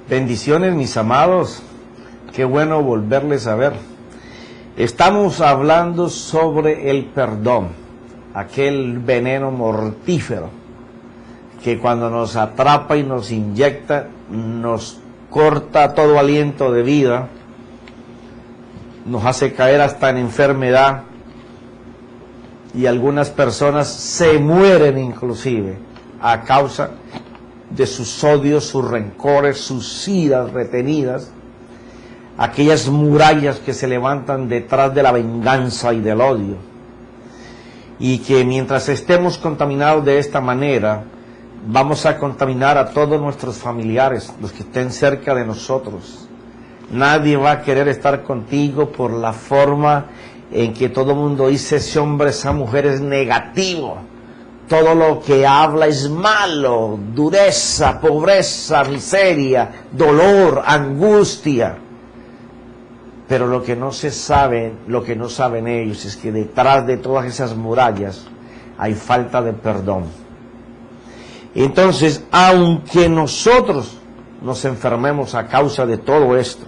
Bendiciones, mis amados, qué bueno volverles a ver. Estamos hablando sobre el perdón, aquel veneno mortífero que cuando nos atrapa y nos inyecta, nos corta todo aliento de vida, nos hace caer hasta en enfermedad, y algunas personas se mueren inclusive a causa de sus odios, sus rencores, sus iras retenidas, aquellas murallas que se levantan detrás de la venganza y del odio. Y que mientras estemos contaminados de esta manera, vamos a contaminar a todos nuestros familiares, los que estén cerca de nosotros. Nadie va a querer estar contigo por la forma en que todo el mundo dice: ese hombre, esa mujer es negativo. Todo lo que habla es malo, dureza, pobreza, miseria, dolor, angustia. Pero lo que no se sabe, lo que no saben ellos es que detrás de todas esas murallas hay falta de perdón. Entonces, aunque nosotros nos enfermemos a causa de todo esto,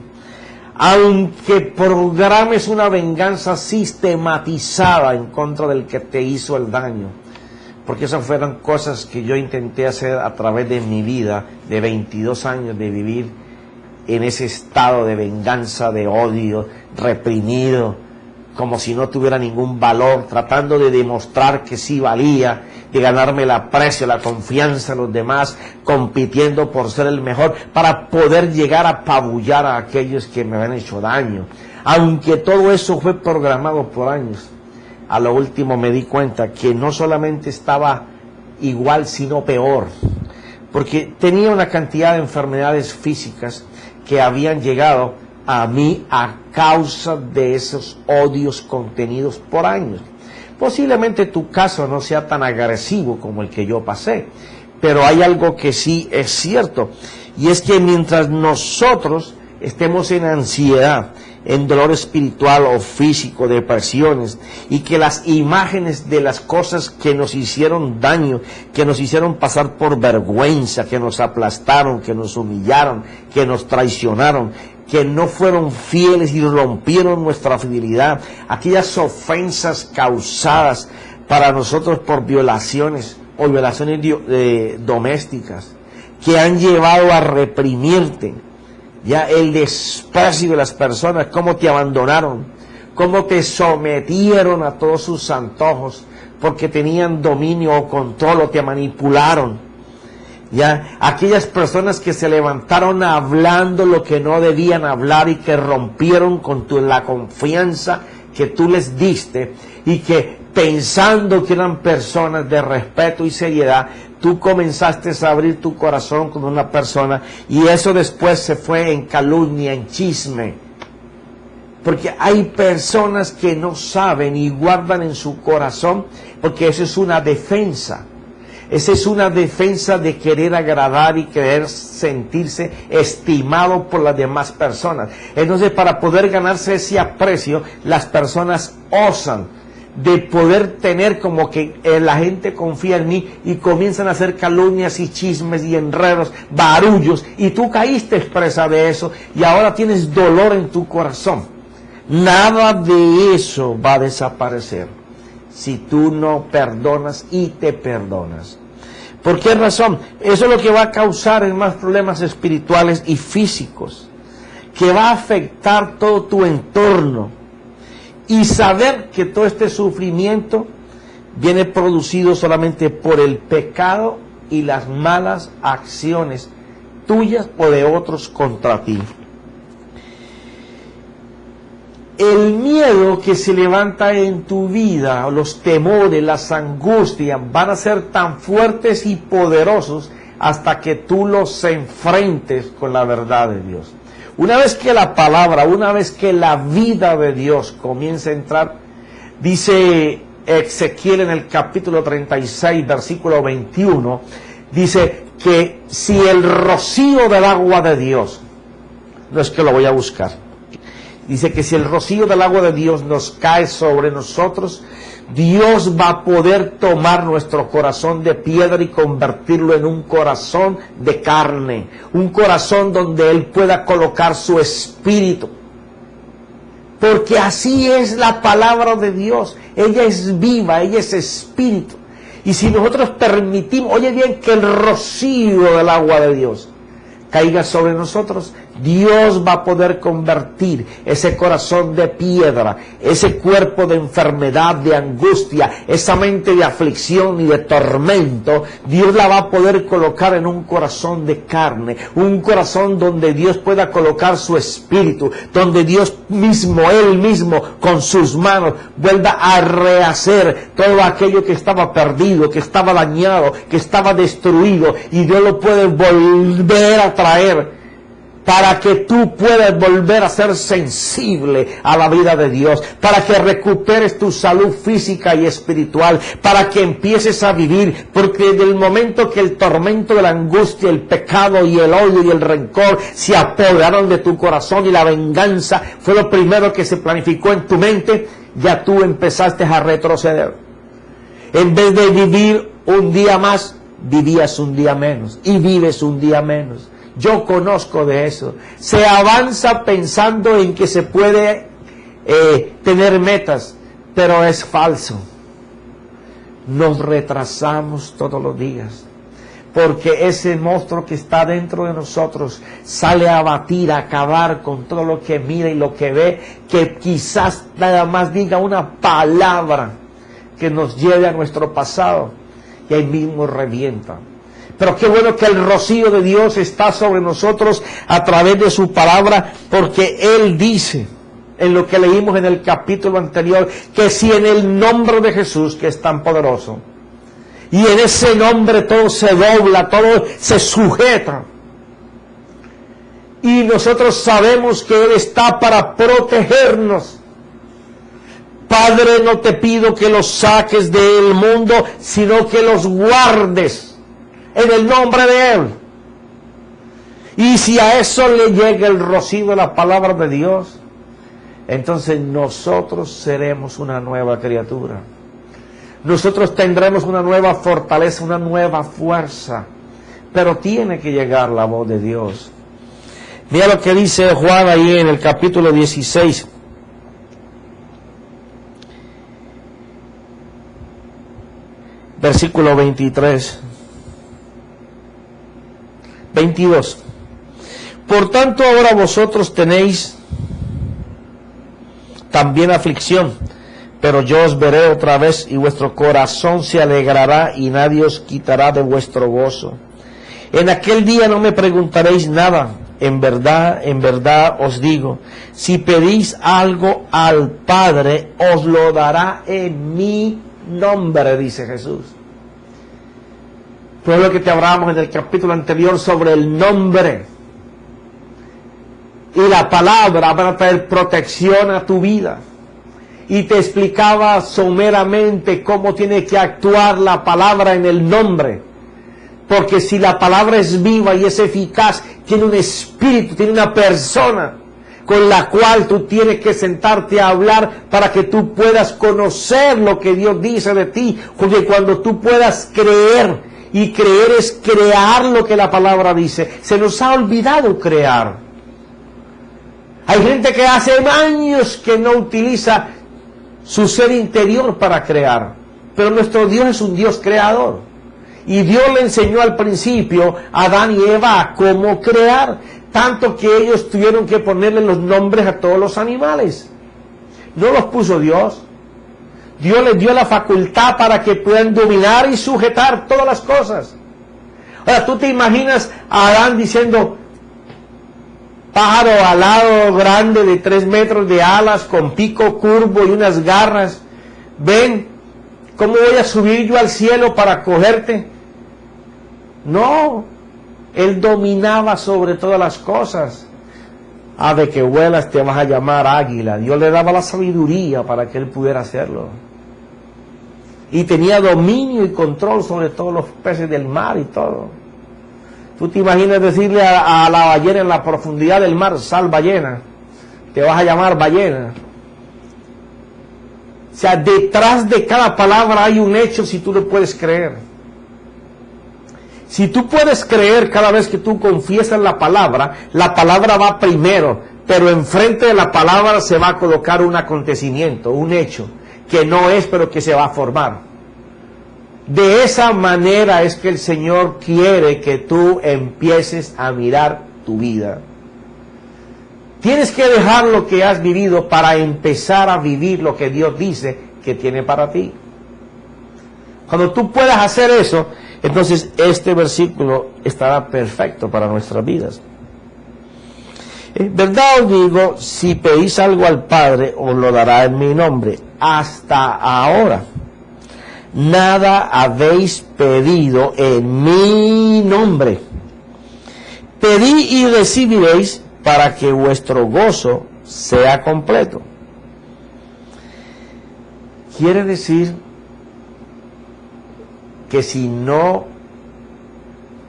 aunque programes una venganza sistematizada en contra del que te hizo el daño, porque esas fueron cosas que yo intenté hacer a través de mi vida, de 22 años de vivir en ese estado de venganza, de odio, reprimido, como si no tuviera ningún valor, tratando de demostrar que sí valía, de ganarme el aprecio, la confianza de los demás, compitiendo por ser el mejor, para poder llegar a apabullar a aquellos que me habían hecho daño. Aunque todo eso fue programado por años, a lo último me di cuenta que no solamente estaba igual, sino peor, porque tenía una cantidad de enfermedades físicas que habían llegado a mí a causa de esos odios contenidos por años. Posiblemente tu caso no sea tan agresivo como el que yo pasé, pero hay algo que sí es cierto, y es que mientras nosotros estemos en ansiedad, en dolor espiritual o físico, depresiones, y que las imágenes de las cosas que nos hicieron daño, que nos hicieron pasar por vergüenza, que nos aplastaron, que nos humillaron, que nos traicionaron, que no fueron fieles y rompieron nuestra fidelidad, aquellas ofensas causadas para nosotros por violaciones o violaciones domésticas, que han llevado a reprimirte, ya el desprecio de las personas, cómo te abandonaron, cómo te sometieron a todos sus antojos, porque tenían dominio o control o te manipularon. Ya, aquellas personas que se levantaron hablando lo que no debían hablar y que rompieron con la confianza que tú les diste, y que pensando que eran personas de respeto y seriedad, tú comenzaste a abrir tu corazón con una persona, y eso después se fue en calumnia, en chisme. Porque hay personas que no saben y guardan en su corazón, porque eso es una defensa. Esa es una defensa de querer agradar y querer sentirse estimado por las demás personas. Entonces, para poder ganarse ese aprecio, las personas osan de poder tener como que la gente confía en mí, y comienzan a hacer calumnias y chismes y enredos, barullos, y tú caíste presa de eso y ahora tienes dolor en tu corazón. Nada de eso va a desaparecer si tú no perdonas y te perdonas. ¿Por qué razón? Eso es lo que va a causar en más problemas espirituales y físicos, que va a afectar todo tu entorno. Y saber que todo este sufrimiento viene producido solamente por el pecado y las malas acciones tuyas o de otros contra ti. El miedo que se levanta en tu vida, los temores, las angustias, van a ser tan fuertes y poderosos hasta que tú los enfrentes con la verdad de Dios. Una vez que la palabra, una vez que la vida de Dios comienza a entrar, dice Ezequiel en el capítulo 36, versículo 21, dice que si el rocío del agua de Dios, no es que lo voy a buscar, Dice que si el rocío del agua de Dios nos cae sobre nosotros, Dios va a poder tomar nuestro corazón de piedra y convertirlo en un corazón de carne, un corazón donde Él pueda colocar su espíritu. Porque así es la palabra de Dios. Ella es viva, ella es espíritu. Y si nosotros permitimos, oye bien, que el rocío del agua de Dios caiga sobre nosotros, Dios va a poder convertir ese corazón de piedra, ese cuerpo de enfermedad, de angustia, esa mente de aflicción y de tormento. Dios la va a poder colocar en un corazón de carne, un corazón donde Dios pueda colocar su espíritu, donde Dios mismo, Él mismo, con sus manos, vuelva a rehacer todo aquello que estaba perdido, que estaba dañado, que estaba destruido, y Dios lo puede volver a traer, para que tú puedas volver a ser sensible a la vida de Dios, para que recuperes tu salud física y espiritual, para que empieces a vivir, porque desde el momento que el tormento de la angustia, el pecado y el odio y el rencor se apoderaron de tu corazón y la venganza fue lo primero que se planificó en tu mente, ya tú empezaste a retroceder. En vez de vivir un día más, vivías un día menos y vives un día menos. Yo conozco de eso. Se avanza pensando en que se puede tener metas, pero es falso. Nos retrasamos todos los días, porque ese monstruo que está dentro de nosotros sale a batir, a acabar con todo lo que mira y lo que ve, que quizás nada más diga una palabra que nos lleve a nuestro pasado, y ahí mismo revienta. Pero qué bueno que el rocío de Dios está sobre nosotros a través de su palabra, porque Él dice, en lo que leímos en el capítulo anterior, que si en el nombre de Jesús, que es tan poderoso, y en ese nombre todo se dobla, todo se sujeta, y nosotros sabemos que Él está para protegernos. Padre, no te pido que los saques del mundo, sino que los guardes en el nombre de Él. Y si a eso le llega el rocío de la palabra de Dios, entonces nosotros seremos una nueva criatura. Nosotros tendremos una nueva fortaleza, una nueva fuerza. Pero tiene que llegar la voz de Dios. Mira lo que dice Juan ahí en el capítulo 16. Versículo 23. 22. Por tanto ahora vosotros tenéis también aflicción, pero yo os veré otra vez y vuestro corazón se alegrará y nadie os quitará de vuestro gozo. En aquel día no me preguntaréis nada. En verdad os digo, si pedís algo al Padre, os lo dará en mi nombre, dice Jesús. Fue lo que te hablábamos en el capítulo anterior sobre el nombre. Y la palabra va a traer protección a tu vida. Y te explicaba someramente cómo tiene que actuar la palabra en el nombre. Porque si la palabra es viva y es eficaz, tiene un espíritu, tiene una persona con la cual tú tienes que sentarte a hablar para que tú puedas conocer lo que Dios dice de ti. Porque cuando tú puedas creer, y creer es crear lo que la palabra dice. Se nos ha olvidado crear. Hay gente que hace años que no utiliza su ser interior para crear. Pero nuestro Dios es un Dios creador. Y Dios le enseñó al principio a Adán y Eva a cómo crear. Tanto que ellos tuvieron que ponerle los nombres a todos los animales. No los puso Dios. Dios les dio la facultad para que puedan dominar y sujetar todas las cosas. Ahora, ¿tú te imaginas a Adán diciendo, pájaro alado grande de 3 metros de alas, con pico curvo y unas garras, ven, ¿cómo voy a subir yo al cielo para cogerte? No, Él dominaba sobre todas las cosas. Ave que vuelas te vas a llamar águila. Dios le daba la sabiduría para que Él pudiera hacerlo. Y tenía dominio y control sobre todos los peces del mar y todo. Tú te imaginas decirle a la ballena en la profundidad del mar, sal ballena. te vas a llamar ballena. O sea, detrás de cada palabra hay un hecho si tú lo puedes creer. Si tú puedes creer cada vez que tú confiesas la palabra va primero, pero enfrente de la palabra se va a colocar un acontecimiento, un hecho, que no es, pero que se va a formar. De esa manera es que el Señor quiere que tú empieces a mirar tu vida. Tienes que dejar lo que has vivido para empezar a vivir lo que Dios dice que tiene para ti. Cuando tú puedas hacer eso, entonces este versículo estará perfecto para nuestras vidas. Verdad os digo, si pedís algo al Padre, os lo dará en mi nombre. Hasta ahora, nada habéis pedido en mi nombre. Pedid y recibiréis, para que vuestro gozo sea completo. Quiere decir que si no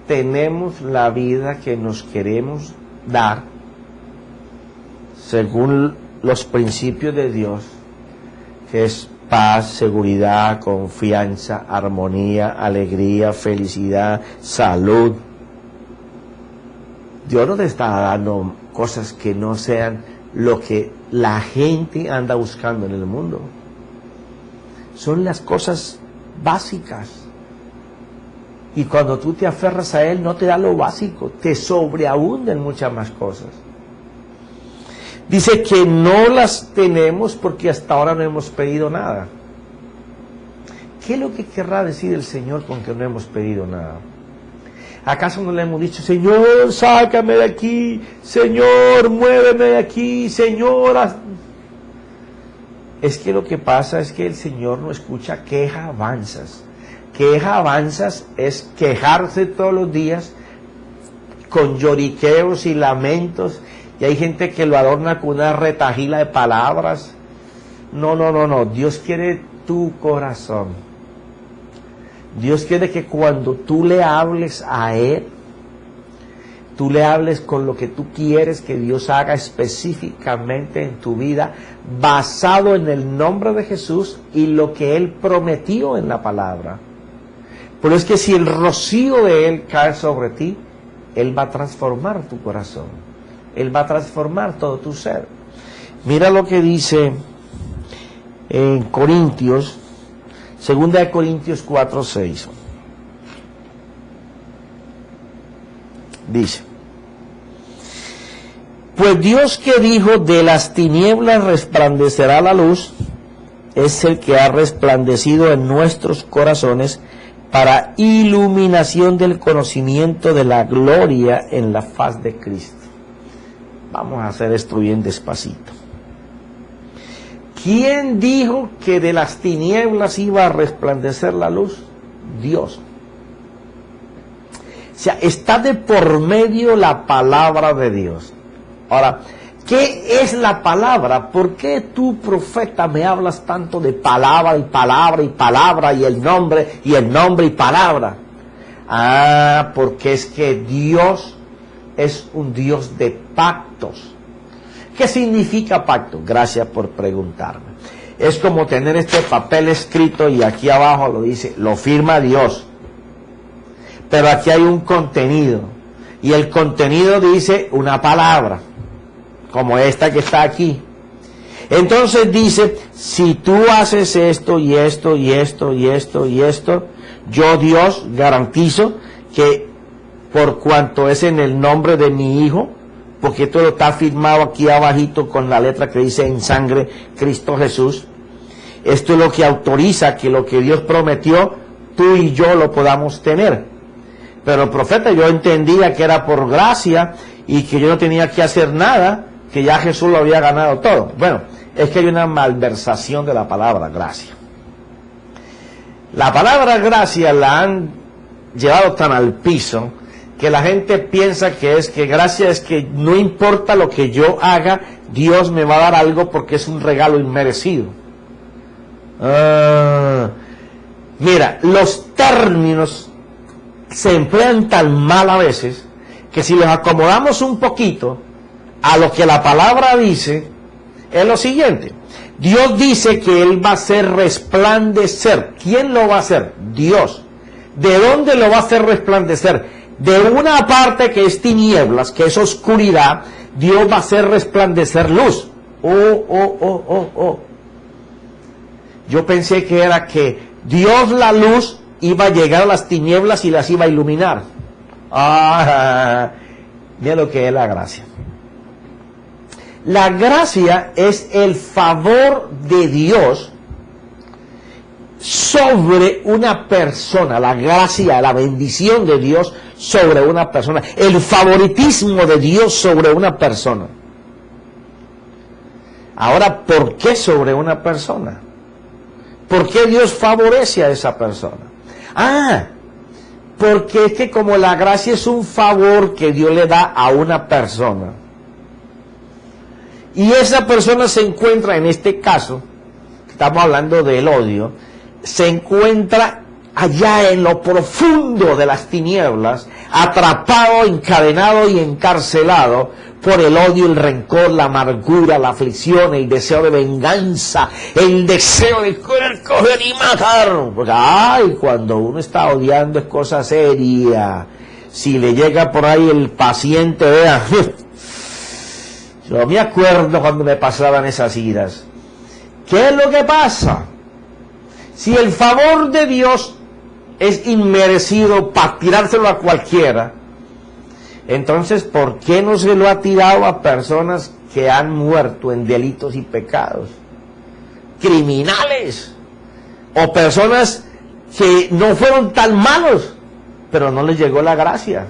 tenemos la vida que nos queremos dar, según los principios de Dios, que es paz, seguridad, confianza, armonía, alegría, felicidad, salud, Dios no te está dando cosas que no sean lo que la gente anda buscando en el mundo. Son las cosas básicas. Y cuando tú te aferras a Él, no te da lo básico, te sobreabundan muchas más cosas. Dice que no las tenemos porque hasta ahora no hemos pedido nada. ¿Qué es lo que querrá decir el Señor con que no hemos pedido nada? ¿Acaso no le hemos dicho, Señor, sácame de aquí, Señor, muéveme de aquí, Señor? Es que lo que pasa es que el Señor no escucha quejas avanzas. Quejas avanzas es quejarse todos los días con lloriqueos y lamentos, y hay gente que lo adorna con una retahíla de palabras. No, Dios quiere tu corazón. Dios quiere que cuando tú le hables a Él, tú le hables con lo que tú quieres que Dios haga específicamente en tu vida, basado en el nombre de Jesús y lo que Él prometió en la palabra. Pero es que si el rocío de Él cae sobre ti, Él va a transformar tu corazón. Él va a transformar todo tu ser. Mira lo que dice en Corintios, 2 Corintios 4:6. Dice, pues Dios que dijo, de las tinieblas resplandecerá la luz, es el que ha resplandecido en nuestros corazones para iluminación del conocimiento de la gloria en la faz de Cristo. Vamos a hacer esto bien despacito. ¿Quién dijo que de las tinieblas iba a resplandecer la luz? Dios. O sea, está de por medio la palabra de Dios. Ahora, ¿qué es la palabra? ¿Por qué tú, profeta, me hablas tanto de palabra y palabra y palabra y el nombre y palabra? Ah, porque es que Dios es un Dios de pactos. ¿Qué significa pacto? Gracias por preguntarme. Es como tener este papel escrito y aquí abajo lo dice, lo firma Dios. Pero aquí hay un contenido. Y el contenido dice una palabra, como esta que está aquí. Entonces dice, si tú haces esto y esto y esto y esto y esto, yo Dios garantizo que por cuanto es en el nombre de mi Hijo, porque todo está firmado aquí abajito con la letra que dice en sangre Cristo Jesús, esto es lo que autoriza que lo que Dios prometió, tú y yo lo podamos tener. Pero profeta, yo entendía que era por gracia y que yo no tenía que hacer nada, que ya Jesús lo había ganado todo. Bueno, es que hay una malversación de la palabra gracia. La palabra gracia la han llevado tan al piso que la gente piensa que es que gracia es que no importa lo que yo haga, Dios me va a dar algo porque es un regalo inmerecido. Mira, los términos se emplean tan mal a veces que si los acomodamos un poquito, a lo que la palabra dice es lo siguiente. Dios dice que Él va a hacer resplandecer. ¿Quién lo va a hacer? Dios. ¿De dónde lo va a hacer resplandecer? De una parte que es tinieblas, que es oscuridad, Dios va a hacer resplandecer luz. Yo pensé que era que Dios, la luz, iba a llegar a las tinieblas y las iba a iluminar. Mira lo que es la gracia. La gracia es el favor de Dios sobre una persona. La gracia, la bendición de Dios sobre una persona. El favoritismo de Dios sobre una persona. Ahora, ¿por qué sobre una persona? ¿Por qué Dios favorece a esa persona? Porque es que como la gracia es un favor que Dios le da a una persona, y esa persona se encuentra, en este caso, estamos hablando del odio, se encuentra allá en lo profundo de las tinieblas, atrapado, encadenado y encarcelado por el odio, el rencor, la amargura, la aflicción, el deseo de venganza, el deseo de querer coger y matar. Porque, cuando uno está odiando es cosa seria. Si le llega por ahí el paciente, vea, yo me acuerdo cuando me pasaban esas iras. ¿Qué es lo que pasa? Si el favor de Dios es inmerecido para tirárselo a cualquiera, entonces, ¿por qué no se lo ha tirado a personas que han muerto en delitos y pecados? Criminales. O personas que no fueron tan malos, pero no les llegó la gracia.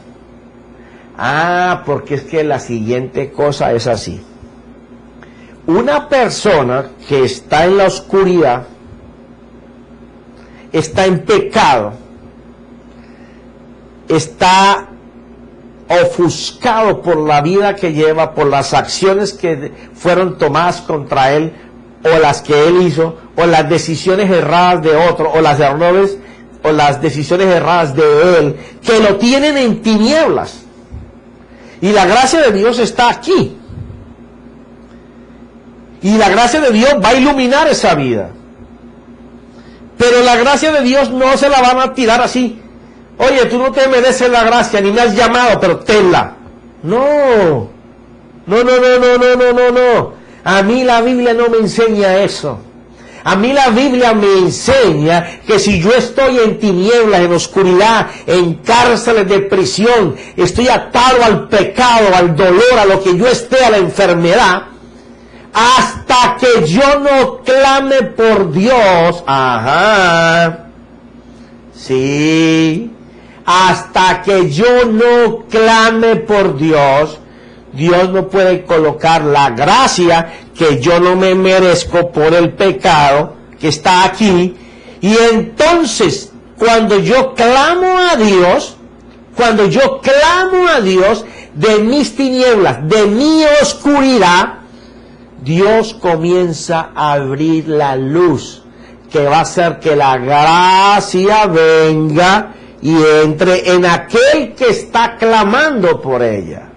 Porque es que la siguiente cosa es así. Una persona que está en la oscuridad, está en pecado, está ofuscado por la vida que lleva, por las acciones que fueron tomadas contra él, o las que él hizo, o las decisiones erradas de otro, o las errores, o las decisiones erradas de él, que lo tienen en tinieblas. Y la gracia de Dios está aquí. Y la gracia de Dios va a iluminar esa vida. Pero la gracia de Dios no se la van a tirar así. Oye, tú no te mereces la gracia, ni me has llamado, pero tenla. No. A mí la Biblia no me enseña eso. A mí la Biblia me enseña que si yo estoy en tinieblas, en oscuridad, en cárceles de prisión, estoy atado al pecado, al dolor, a lo que yo esté, a la enfermedad, hasta que yo no clame por Dios. Sí. Hasta que yo no clame por Dios, Dios no puede colocar la gracia que yo no me merezco por el pecado que está aquí. Y entonces, cuando yo clamo a Dios de mis tinieblas, de mi oscuridad, Dios comienza a abrir la luz que va a hacer que la gracia venga y entre en aquel que está clamando por ella.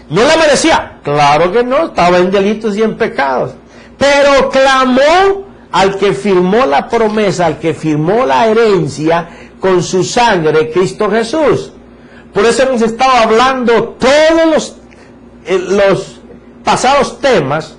¿No la merecía? Claro que no, estaba en delitos y en pecados. Pero clamó al que firmó la promesa, al que firmó la herencia con su sangre, Cristo Jesús. Por eso hemos estado hablando todos los pasados temas,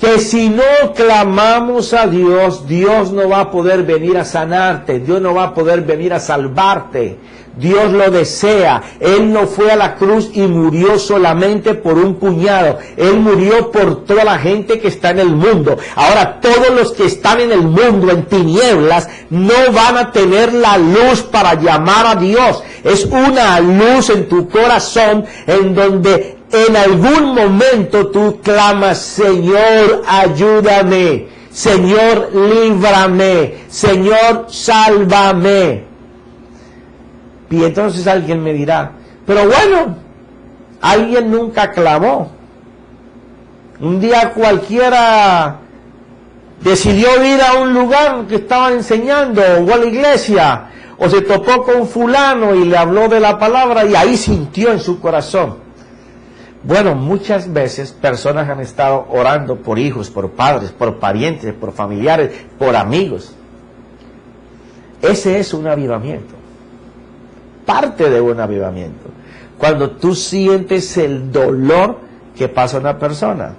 que si no clamamos a Dios, Dios no va a poder venir a sanarte, Dios no va a poder venir a salvarte. Dios lo desea. Él no fue a la cruz y murió solamente por un puñado. Él murió por toda la gente que está en el mundo. Ahora, todos los que están en el mundo, en tinieblas, no van a tener la luz para llamar a Dios. Es una luz en tu corazón en donde en algún momento tú clamas: Señor, ayúdame, Señor, líbrame, Señor, sálvame. Y entonces alguien me dirá: pero bueno, alguien nunca clamó. Un día cualquiera decidió ir a un lugar que estaban enseñando, o a la iglesia, o se topó con fulano y le habló de la palabra, y ahí sintió en su corazón. Bueno, muchas veces personas han estado orando por hijos, por padres, por parientes, por familiares, por amigos. Ese es un avivamiento. Parte de un avivamiento. Cuando tú sientes el dolor que pasa una persona.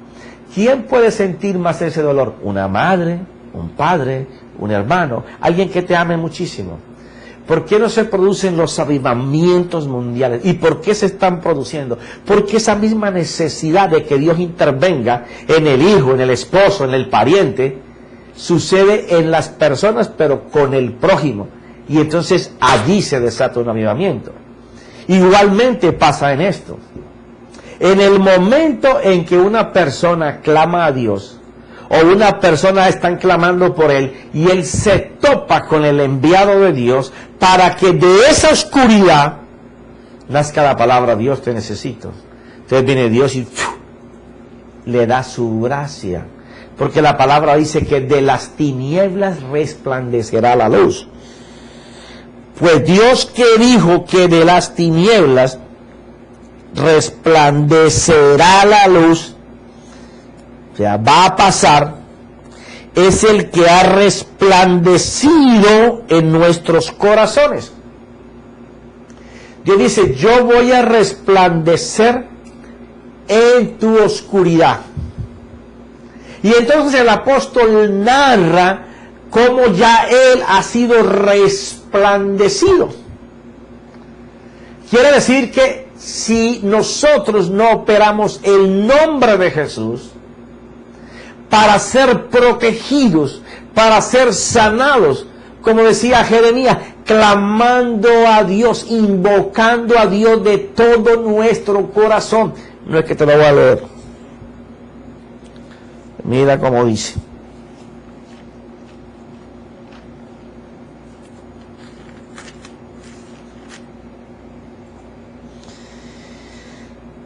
¿Quién puede sentir más ese dolor? Una madre, un padre, un hermano, alguien que te ame muchísimo. ¿Por qué no se producen los avivamientos mundiales? ¿Y por qué se están produciendo? Porque esa misma necesidad de que Dios intervenga en el hijo, en el esposo, en el pariente, sucede en las personas, pero con el prójimo. Y entonces allí se desata un avivamiento. Igualmente pasa en esto. En el momento en que una persona clama a Dios, o una persona están clamando por él, y él se topa con el enviado de Dios, para que de esa oscuridad nazca la palabra: Dios, te necesito. Entonces viene Dios y le da su gracia, porque la palabra dice que de las tinieblas resplandecerá la luz. Pues Dios, que dijo que de las tinieblas resplandecerá la luz, o sea, va a pasar, es el que ha resplandecido en nuestros corazones. Dios dice: yo voy a resplandecer en tu oscuridad. Y entonces el apóstol narra cómo ya él ha sido resplandecido. Quiere decir que si nosotros no operamos el nombre de Jesús para ser protegidos, para ser sanados, como decía Jeremías, clamando a Dios, invocando a Dios de todo nuestro corazón. No es que te lo voy a leer. Mira cómo dice.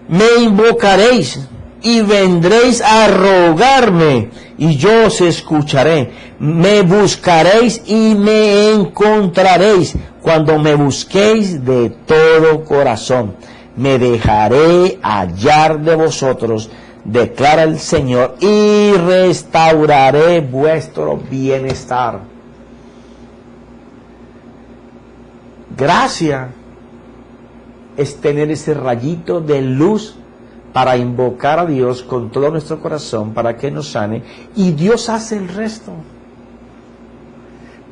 Me invocaréis y vendréis a rogarme, y yo os escucharé. Me buscaréis y me encontraréis, cuando me busquéis de todo corazón. Me dejaré hallar de vosotros, declara el Señor, y restauraré vuestro bienestar. Gracia es tener ese rayito de luz para invocar a Dios con todo nuestro corazón para que nos sane, y Dios hace el resto.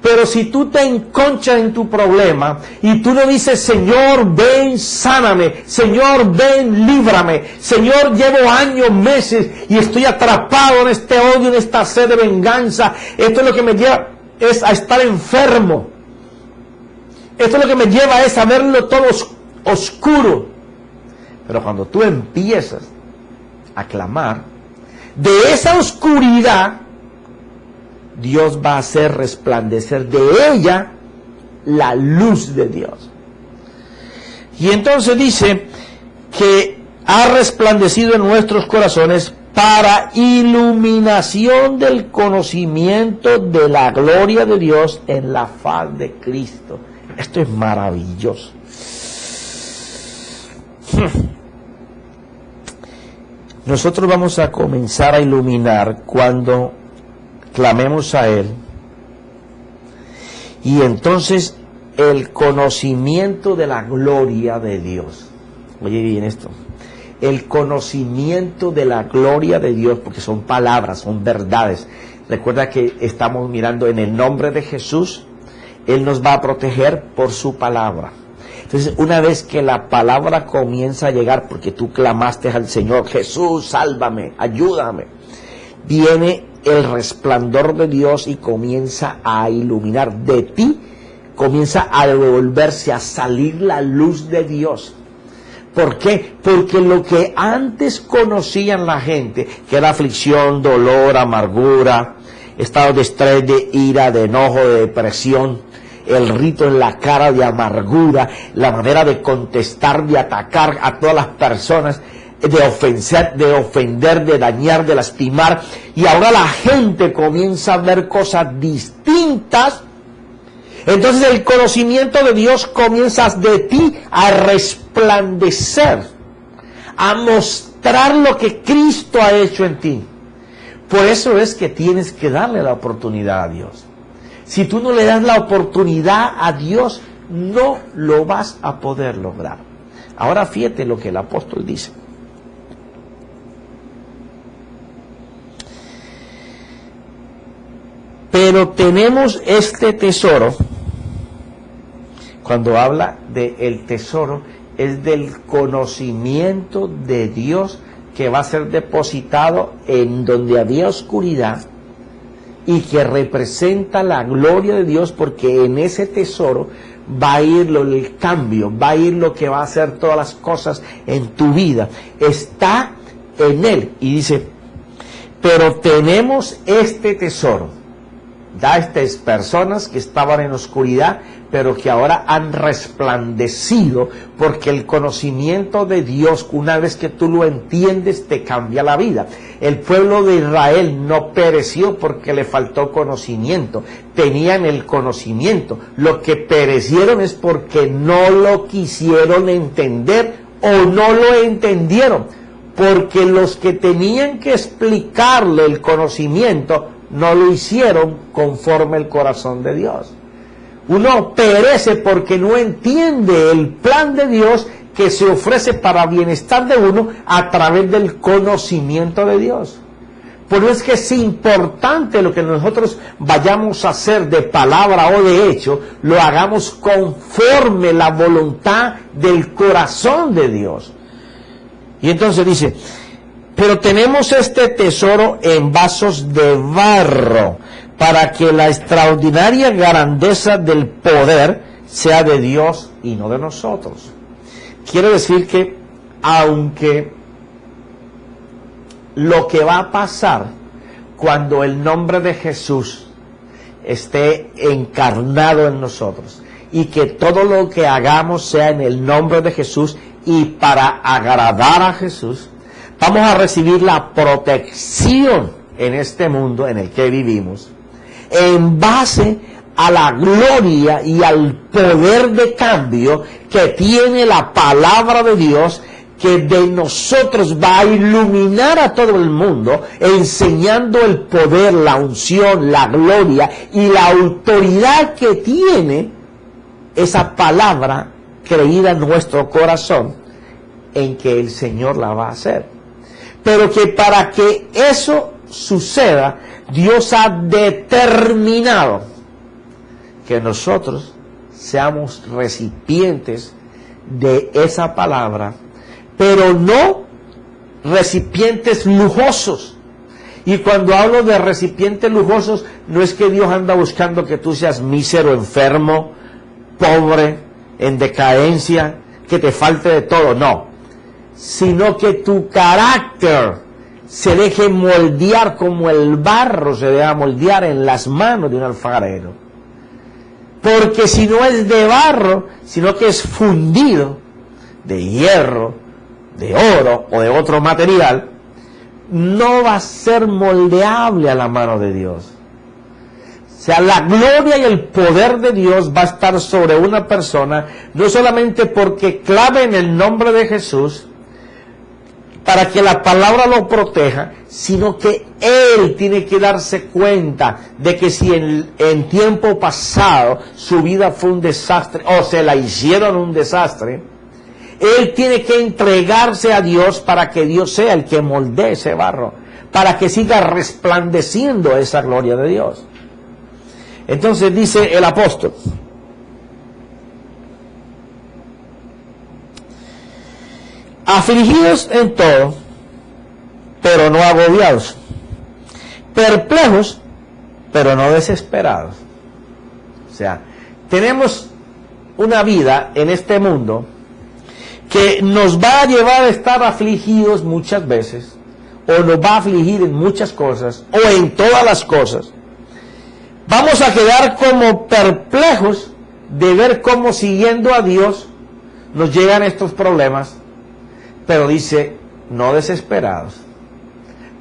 Pero si tú te enconchas en tu problema y tú no dices: Señor, ven, sáname, Señor, ven, líbrame, Señor, llevo años, meses y estoy atrapado en este odio, en esta sed de venganza, esto es lo que me lleva es a estar enfermo, esto es lo que me lleva es a verlo todo oscuro. Pero cuando tú empiezas a clamar, de esa oscuridad Dios va a hacer resplandecer de ella la luz de Dios. Y entonces dice que ha resplandecido en nuestros corazones para iluminación del conocimiento de la gloria de Dios en la faz de Cristo. Esto es maravilloso. Nosotros vamos a comenzar a iluminar cuando clamemos a Él, y entonces el conocimiento de la gloria de Dios. Oye bien esto, el conocimiento de la gloria de Dios, porque son palabras, son verdades. Recuerda que estamos mirando en el nombre de Jesús. Él nos va a proteger por su palabra. Entonces, una vez que la palabra comienza a llegar, porque tú clamaste al Señor: Jesús, sálvame, ayúdame, viene el resplandor de Dios y comienza a iluminar de ti, comienza a devolverse, a salir la luz de Dios. ¿Por qué? Porque lo que antes conocían la gente, que era aflicción, dolor, amargura, estado de estrés, de ira, de enojo, de depresión, el rito en la cara de amargura, la manera de contestar, de atacar a todas las personas, de ofender, de dañar, de lastimar, y ahora la gente comienza a ver cosas distintas. Entonces el conocimiento de Dios comienza de ti a resplandecer, a mostrar demostrar lo que Cristo ha hecho en ti. Por eso es que tienes que darle la oportunidad a Dios. Si tú no le das la oportunidad a Dios, no lo vas a poder lograr. Ahora fíjate lo que el apóstol dice. Pero tenemos este tesoro. Cuando habla del tesoro, es del conocimiento de Dios que va a ser depositado en donde había oscuridad y que representa la gloria de Dios, porque en ese tesoro va a ir el cambio, va a ir lo que va a hacer todas las cosas en tu vida. Está en Él. Y dice, pero tenemos este tesoro. Da estas personas que estaban en oscuridad, pero que ahora han resplandecido, porque el conocimiento de Dios, una vez que tú lo entiendes, te cambia la vida. El pueblo de Israel no pereció porque le faltó conocimiento, tenían el conocimiento. Lo que perecieron es porque no lo quisieron entender o no lo entendieron, porque los que tenían que explicarle el conocimiento no lo hicieron conforme el corazón de Dios. Uno perece porque no entiende el plan de Dios que se ofrece para bienestar de uno a través del conocimiento de Dios. Por eso es que es importante lo que nosotros vayamos a hacer de palabra o de hecho, lo hagamos conforme la voluntad del corazón de Dios. Y entonces dice, pero tenemos este tesoro en vasos de barro, para que la extraordinaria grandeza del poder sea de Dios y no de nosotros. Quiere decir que, aunque lo que va a pasar cuando el nombre de Jesús esté encarnado en nosotros, y que todo lo que hagamos sea en el nombre de Jesús y para agradar a Jesús, vamos a recibir la protección en este mundo en el que vivimos, en base a la gloria y al poder de cambio que tiene la palabra de Dios, que de nosotros va a iluminar a todo el mundo, enseñando el poder, la unción, la gloria y la autoridad que tiene esa palabra creída en nuestro corazón, en que el Señor la va a hacer. Pero que para que eso suceda, Dios ha determinado que nosotros seamos recipientes de esa palabra, pero no recipientes lujosos. Y cuando hablo de recipientes lujosos, no es que Dios anda buscando que tú seas mísero, enfermo, pobre, en decadencia, que te falte de todo, no. Sino que tu carácter se deje moldear como el barro se deja moldear en las manos de un alfarero. Porque si no es de barro, sino que es fundido de hierro, de oro o de otro material, no va a ser moldeable a la mano de Dios. O sea, la gloria y el poder de Dios va a estar sobre una persona, no solamente porque clave en el nombre de Jesús, para que la palabra lo proteja, sino que él tiene que darse cuenta de que si en tiempo pasado su vida fue un desastre, o se la hicieron un desastre, él tiene que entregarse a Dios para que Dios sea el que moldee ese barro, para que siga resplandeciendo esa gloria de Dios. Entonces dice el apóstol, afligidos en todo, pero no agobiados, perplejos, pero no desesperados. O sea, tenemos una vida en este mundo que nos va a llevar a estar afligidos muchas veces, o nos va a afligir en muchas cosas, o en todas las cosas. Vamos a quedar como perplejos de ver cómo, siguiendo a Dios, nos llegan estos problemas. Pero dice, no desesperados.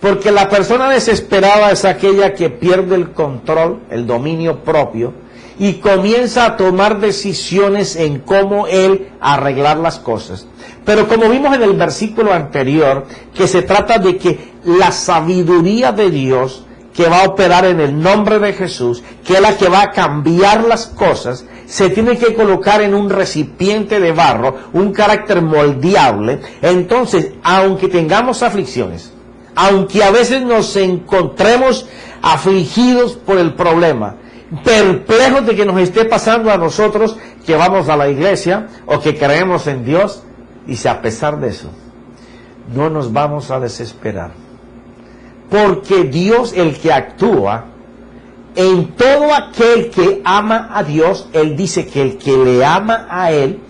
Porque la persona desesperada es aquella que pierde el control, el dominio propio, y comienza a tomar decisiones en cómo él arreglar las cosas. Pero como vimos en el versículo anterior, que se trata de que la sabiduría de Dios, que va a operar en el nombre de Jesús, que es la que va a cambiar las cosas, se tiene que colocar en un recipiente de barro, un carácter moldeable. Entonces, aunque tengamos aflicciones, aunque a veces nos encontremos afligidos por el problema, perplejos de que nos esté pasando a nosotros que vamos a la iglesia o que creemos en Dios, dice, a pesar de eso, no nos vamos a desesperar. Porque Dios, el que actúa en todo aquel que ama a Dios, Él dice que el que le ama a Él,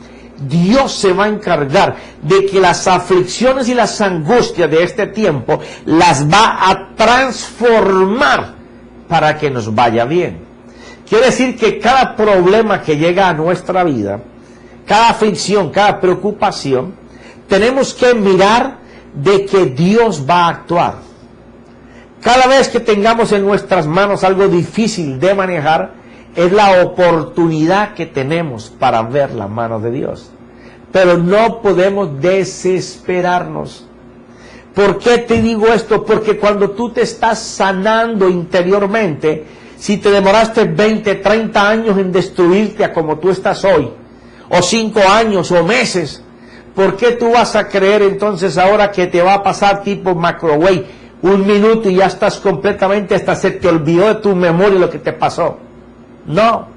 Dios se va a encargar de que las aflicciones y las angustias de este tiempo las va a transformar para que nos vaya bien. Quiere decir que cada problema que llega a nuestra vida, cada aflicción, cada preocupación, tenemos que mirar de que Dios va a actuar. Cada vez que tengamos en nuestras manos algo difícil de manejar, es la oportunidad que tenemos para ver la mano de Dios. Pero no podemos desesperarnos. ¿Por qué te digo esto? Porque cuando tú te estás sanando interiormente, si te demoraste 20, 30 años en destruirte a como tú estás hoy, o 5 años o meses, ¿por qué tú vas a creer entonces ahora que te va a pasar tipo microwave? 1 minuto y ya estás completamente, hasta se te olvidó de tu memoria lo que te pasó. No.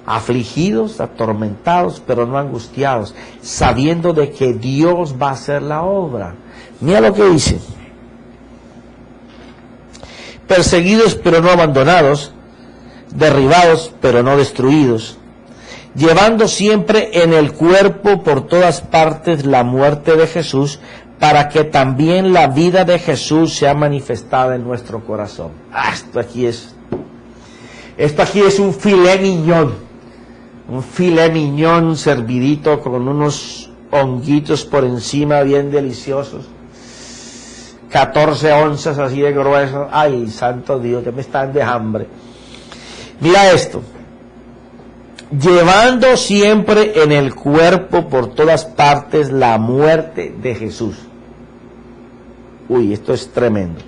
Afligidos, atormentados, pero no angustiados, sabiendo de que Dios va a hacer la obra. Mira lo que dice. Perseguidos, pero no abandonados, derribados, pero no destruidos, llevando siempre en el cuerpo por todas partes la muerte de Jesús, para que también la vida de Jesús sea manifestada en nuestro corazón. Esto aquí es un filet mignon servidito con unos honguitos por encima bien deliciosos, 14 onzas así de grueso. Ay, santo Dios, que me están de hambre. Mira esto. Llevando siempre en el cuerpo por todas partes la muerte de Jesús. Uy, esto es tremendo.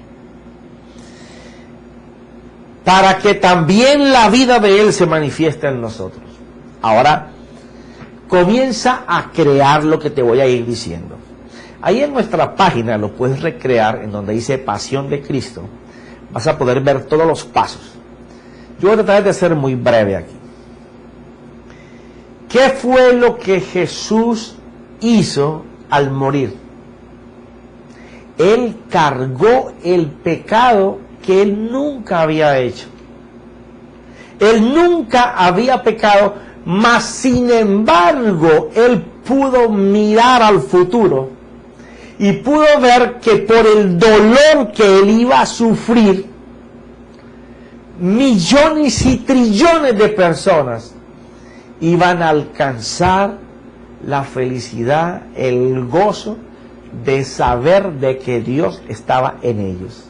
Para que también la vida de Él se manifieste en nosotros. Ahora, comienza a crear lo que te voy a ir diciendo. Ahí en nuestra página lo puedes recrear, en donde dice Pasión de Cristo. Vas a poder ver todos los pasos. Yo voy a tratar de ser muy breve aquí. ¿Qué fue lo que Jesús hizo al morir? Él cargó el pecado que Él nunca había hecho. Él nunca había pecado, mas sin embargo, Él pudo mirar al futuro y pudo ver que por el dolor que Él iba a sufrir, millones y trillones de personas iban a alcanzar la felicidad, el gozo de saber de que Dios estaba en ellos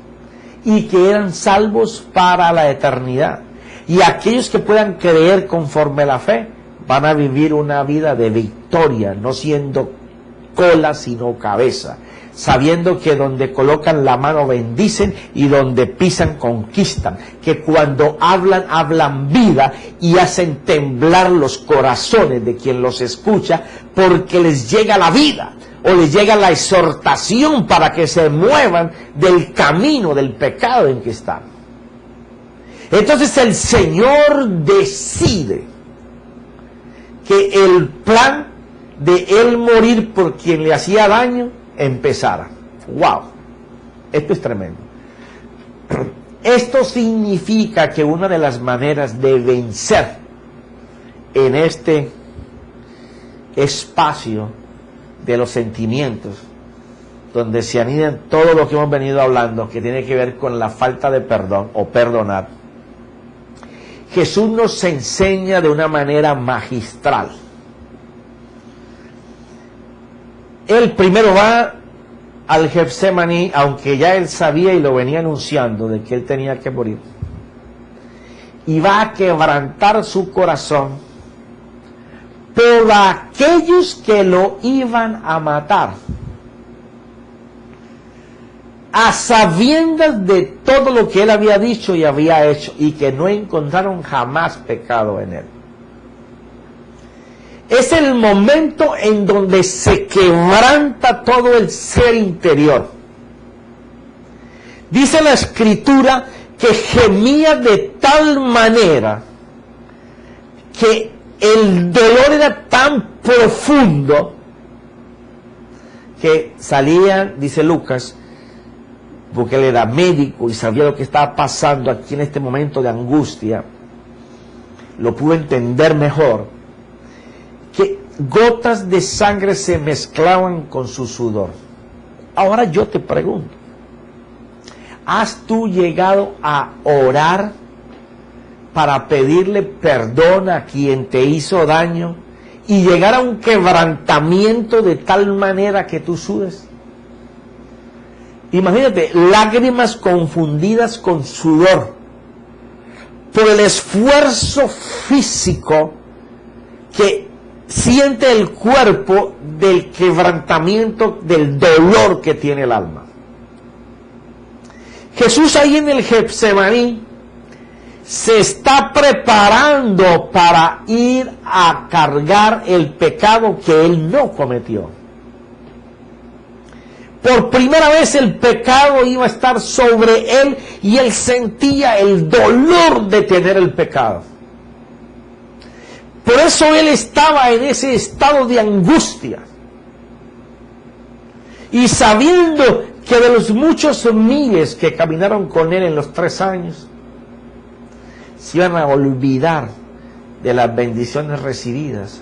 y que eran salvos para la eternidad. Y aquellos que puedan creer conforme a la fe van a vivir una vida de victoria, no siendo cola sino cabeza, sabiendo que donde colocan la mano bendicen y donde pisan conquistan, que cuando hablan, hablan vida y hacen temblar los corazones de quien los escucha, porque les llega la vida o les llega la exhortación para que se muevan del camino del pecado en que están. Entonces el Señor decide que el plan de Él morir por quien le hacía daño empezara. ¡Wow! Esto es tremendo. Esto significa que una de las maneras de vencer en este espacio de los sentimientos, donde se anidan todo lo que hemos venido hablando, que tiene que ver con la falta de perdón o perdonar, Jesús nos enseña de una manera magistral. Él primero va al Getsemaní, aunque ya él sabía y lo venía anunciando de que él tenía que morir. y va a quebrantar su corazón por aquellos que lo iban a matar, a sabiendas de todo lo que él había dicho y había hecho, y que no encontraron jamás pecado en él. Es el momento en donde se quebranta todo el ser interior. Dice la Escritura que gemía de tal manera que el dolor era tan profundo que salía, dice Lucas, porque él era médico y sabía lo que estaba pasando aquí en este momento de angustia, lo pudo entender mejor, que gotas de sangre se mezclaban con su sudor. Ahora yo te pregunto, ¿has tú llegado a orar para pedirle perdón a quien te hizo daño y llegar a un quebrantamiento de tal manera que tú sudes? Imagínate, lágrimas confundidas con sudor por el esfuerzo físico que siente el cuerpo del quebrantamiento, del dolor que tiene el alma. Jesús ahí en el Getsemaní se está preparando para ir a cargar el pecado que él no cometió. Por primera vez el pecado iba a estar sobre él y él sentía el dolor de tener el pecado. Por eso él estaba en ese estado de angustia. Y sabiendo que de los muchos miles que caminaron con él en los 3 años, se iban a olvidar de las bendiciones recibidas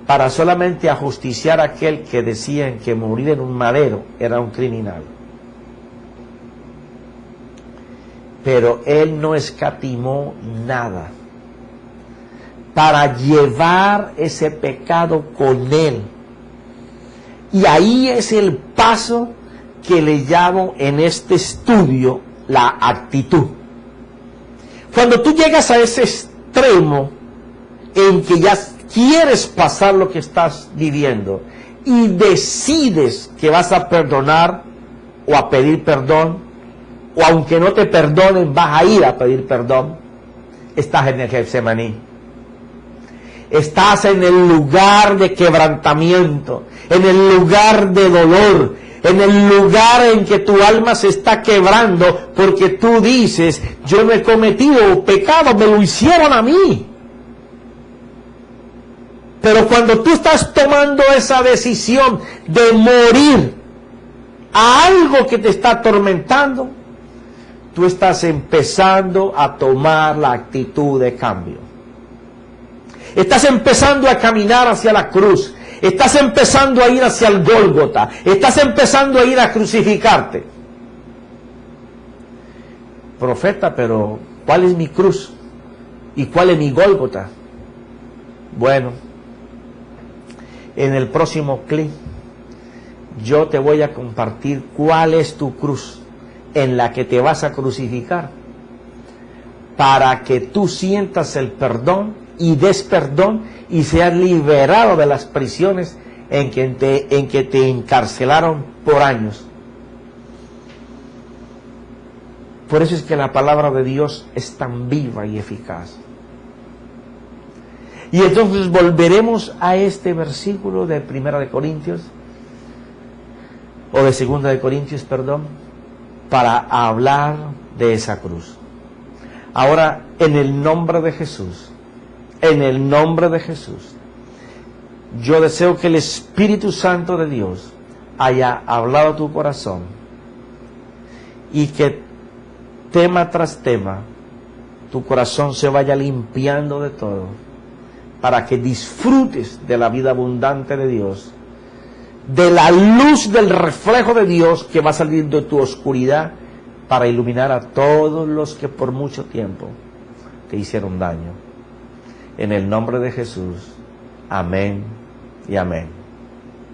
para solamente ajusticiar a aquel que decían que morir en un madero era un criminal. Pero él no escatimó nada para llevar ese pecado con él. Y ahí es el paso que le llamo en este estudio la actitud. Cuando tú llegas a ese extremo en que ya quieres pasar lo que estás viviendo y decides que vas a perdonar o a pedir perdón, o aunque no te perdonen vas a ir a pedir perdón, estás en el Getsemaní. Estás en el lugar de quebrantamiento, en el lugar de dolor, en el lugar en que tu alma se está quebrando porque tú dices, yo no he cometido pecado, me lo hicieron a mí. Pero cuando tú estás tomando esa decisión de morir a algo que te está atormentando, tú estás empezando a tomar la actitud de cambio. Estás empezando a caminar hacia la cruz. Estás empezando a ir hacia el Gólgota. Estás empezando a ir a crucificarte. Profeta, pero ¿cuál es mi cruz? ¿Y cuál es mi Gólgota? Bueno, en el próximo clip yo te voy a compartir cuál es tu cruz en la que te vas a crucificar para que tú sientas el perdón y des perdón y seas liberado de las prisiones en que te encarcelaron por años. Por eso es que la palabra de Dios es tan viva y eficaz. Y entonces volveremos a este versículo de 1 de Corintios, o de 2 de Corintios, perdón, para hablar de esa cruz. Ahora, en el nombre de Jesús, yo deseo que el Espíritu Santo de Dios haya hablado a tu corazón y que tema tras tema tu corazón se vaya limpiando de todo para que disfrutes de la vida abundante de Dios, de la luz del reflejo de Dios que va a salir de tu oscuridad para iluminar a todos los que por mucho tiempo te hicieron daño. En el nombre de Jesús, amén y amén.